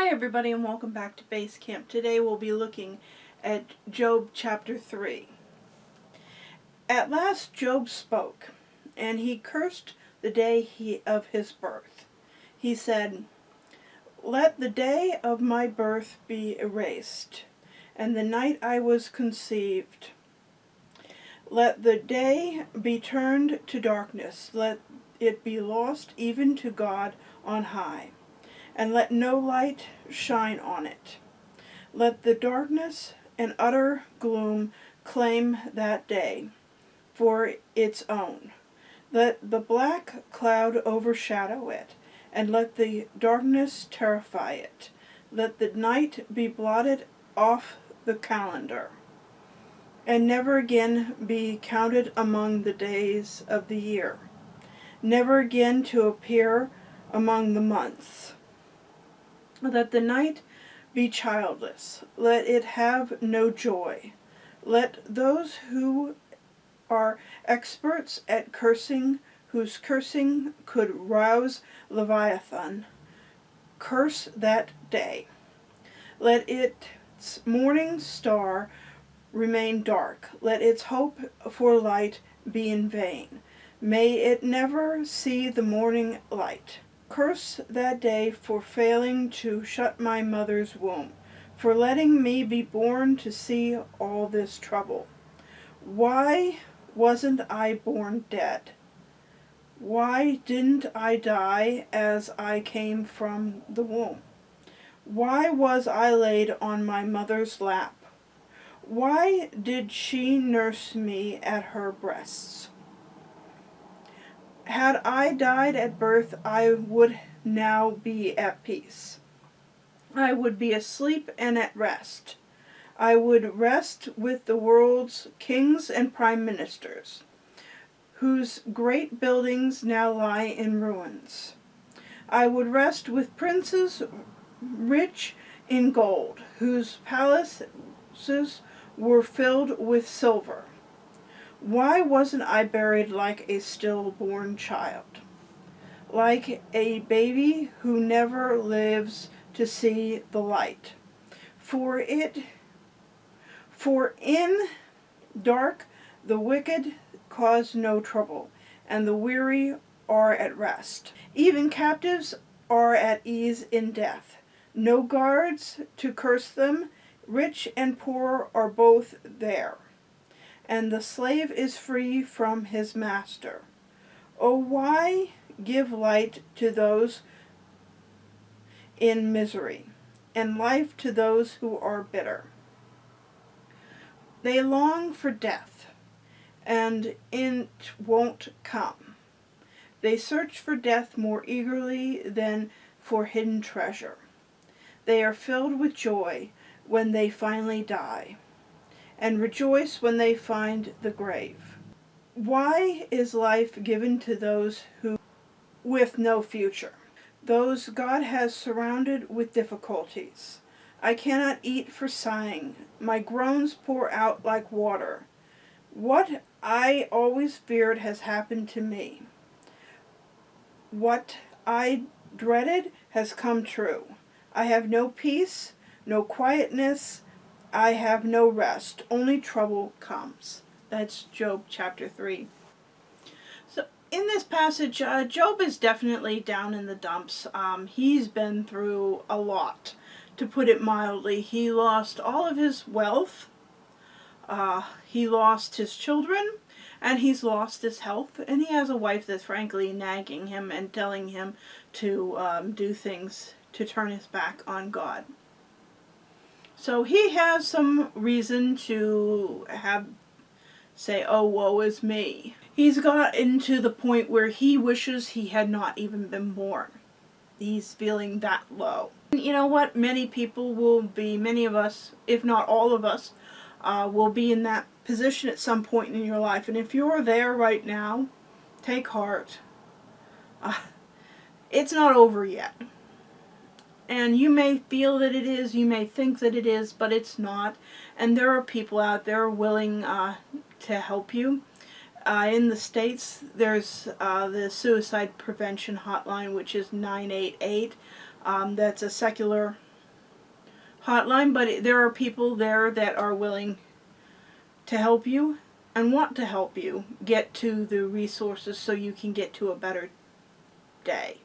Hi everybody and welcome back to Base Camp. Today we'll be looking at Job chapter 3. At last Job spoke, and he cursed the day of his birth. He said, "Let the day of my birth be erased, and the night I was conceived. Let the day be turned to darkness, let it be lost even to God on high. And let no light shine on it. Let the darkness and utter gloom claim that day for its own. Let the black cloud overshadow it, and let the darkness terrify it. Let the night be blotted off the calendar, and never again be counted among the days of the year, never again to appear among the months. Let the night be childless, let it have no joy. Let those who are experts at cursing, whose cursing could rouse Leviathan, curse that day. Let its morning star remain dark, let its hope for light be in vain. May it never see the morning light. Curse that day for failing to shut my mother's womb, for letting me be born to see all this trouble. Why wasn't I born dead? Why didn't I die as I came from the womb? Why was I laid on my mother's lap? Why did she nurse me at her breasts? Had I died at birth, I would now be at peace. I would be asleep and at rest. I would rest with the world's kings and prime ministers, whose great buildings now lie in ruins. I would rest with princes rich in gold, whose palaces were filled with silver. Why wasn't I buried like a stillborn child, like a baby who never lives to see the light? For in dark the wicked cause no trouble, and the weary are at rest. Even captives are at ease in death. No guards to curse them. Rich and poor are both there, and the slave is free from his master. Oh, why give light to those in misery, and life to those who are bitter? They long for death, and it won't come. They search for death more eagerly than for hidden treasure. They are filled with joy when they finally die, and rejoice when they find the grave. Why is life given to those who with no future, those God has surrounded with difficulties? I cannot eat for sighing. My groans pour out like water. What I always feared has happened to me. What I dreaded has come true. I have no peace, no quietness. I have no rest. Only trouble comes." That's Job chapter 3. So in this passage, Job is definitely down in the dumps. He's been through a lot, to put it mildly. He lost all of his wealth. He lost his children, and he's lost his health, and he has a wife that's frankly nagging him and telling him to do things to turn his back on God. So he has some reason to say, "Oh, woe is me." He's gotten to the point where he wishes he had not even been born. He's feeling that low. And you know what? Many of us, if not all of us, will be in that position at some point in your life. And if you're there right now, take heart. It's not over yet. And you may feel that it is, you may think that it is, but it's not. And there are people out there willing to help you. In the States, there's the Suicide Prevention Hotline, which is 988. That's a secular hotline, but there are people there that are willing to help you and want to help you get to the resources so you can get to a better day.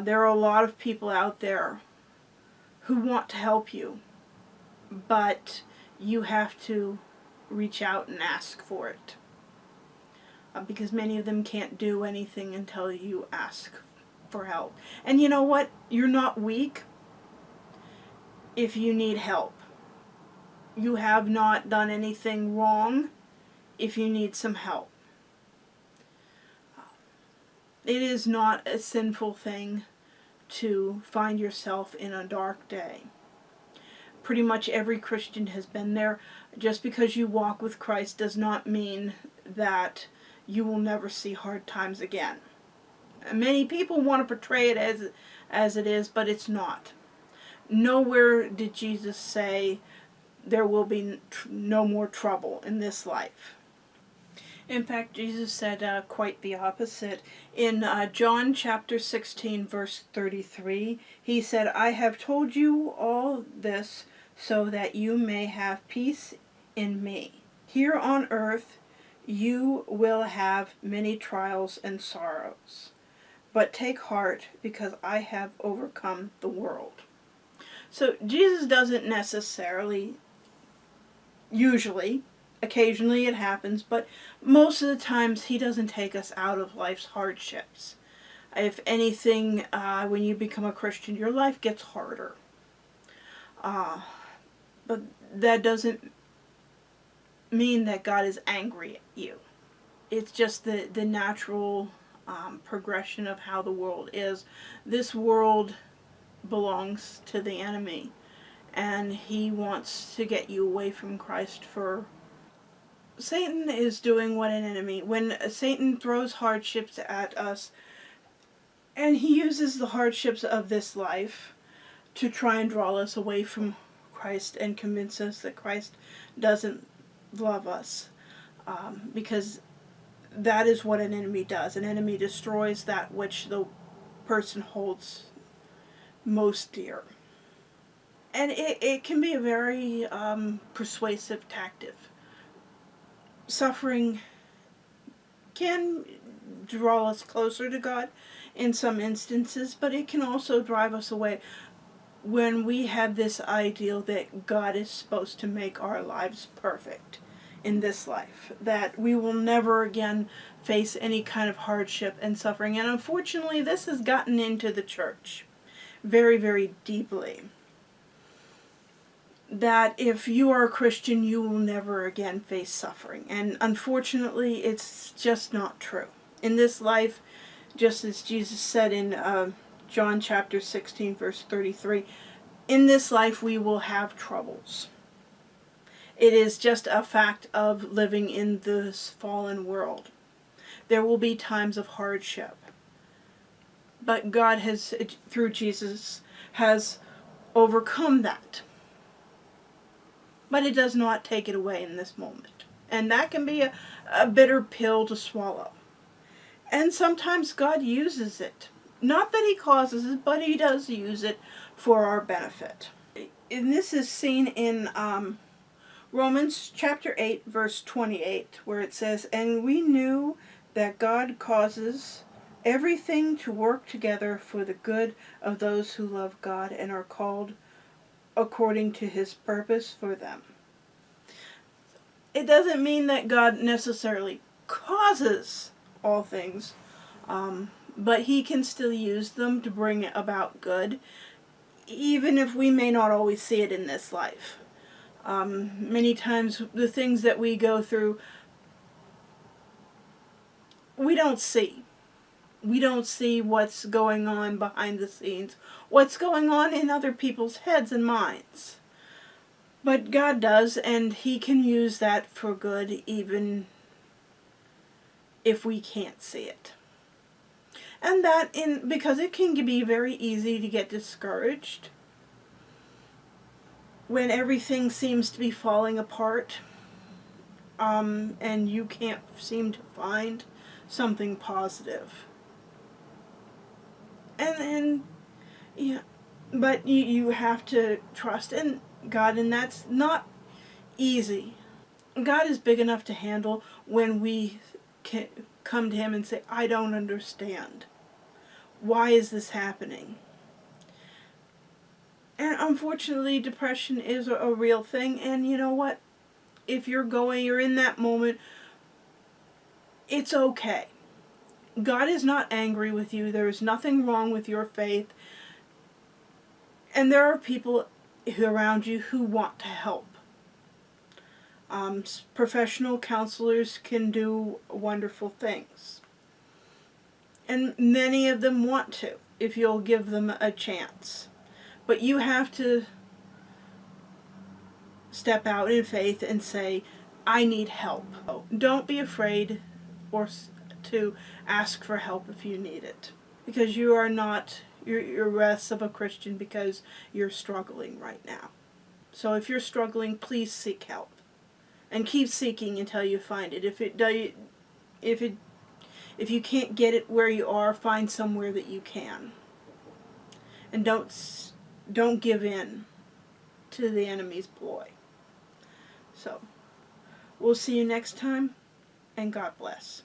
There are a lot of people out there who want to help you, but you have to reach out and ask for it. Because many of them can't do anything until you ask for help. And you know what? You're not weak if you need help. You have not done anything wrong if you need some help. It is not a sinful thing to find yourself in a dark day. Pretty much every Christian has been there. Just because you walk with Christ does not mean that you will never see hard times again. Many people want to portray it as it is, but it's not. Nowhere did Jesus say there will be no more trouble in this life. In fact, Jesus said quite the opposite. In John chapter 16, verse 33, he said, "I have told you all this so that you may have peace in me. Here on earth you will have many trials and sorrows, but take heart because I have overcome the world." So Jesus doesn't necessarily, usually, occasionally it happens, but most of the times he doesn't take us out of life's hardships. If anything, when you become a Christian, your life gets harder. But that doesn't mean that God is angry at you. It's just the natural progression of how the world is. This world belongs to the enemy, and he wants to get you away from Christ. For Satan is doing what an enemy, when Satan throws hardships at us, and he uses the hardships of this life to try and draw us away from Christ and convince us that Christ doesn't love us, because that is what an enemy does. An enemy destroys that which the person holds most dear. And it can be a very persuasive tactic. Suffering can draw us closer to God in some instances, but it can also drive us away when we have this ideal that God is supposed to make our lives perfect in this life, that we will never again face any kind of hardship and suffering. And unfortunately, this has gotten into the church very, very deeply. That if you are a Christian, you will never again face suffering. And unfortunately, it's just not true. In this life, just as Jesus said in John chapter 16, verse 33, in this life we will have troubles. It is just a fact of living in this fallen world. There will be times of hardship. But God has, through Jesus, has overcome that. But it does not take it away in this moment. And that can be a bitter pill to swallow. And sometimes God uses it. Not that he causes it, but he does use it for our benefit. And this is seen in Romans chapter 8, verse 28, where it says, "And we knew that God causes everything to work together for the good of those who love God and are called according to his purpose for them." It doesn't mean that God necessarily causes all things, but he can still use them to bring about good, even if we may not always see it in this life. Many times the things that we go through, we don't see. We don't see what's going on behind the scenes, what's going on in other people's heads and minds. But God does, and he can use that for good even if we can't see it. And because it can be very easy to get discouraged when everything seems to be falling apart, and you can't seem to find something positive. And yeah, But you have to trust in God, and that's not easy. God is big enough to handle when we can come to Him and say, I don't understand. Why is this happening? And unfortunately, depression is a real thing, and you know what? If you're in that moment, it's okay. God is not angry with you. There is nothing wrong with your faith. And there are people around you who want to help. Professional counselors can do wonderful things. And many of them want to, if you'll give them a chance. But you have to step out in faith and say, I need help. Don't be afraid or to ask for help if you need it. Because you are not, you're less of a Christian because you're struggling right now. So if you're struggling, please seek help. And keep seeking until you find it. If you can't get it where you are, find somewhere that you can. And don't give in to the enemy's ploy. So, we'll see you next time, and God bless.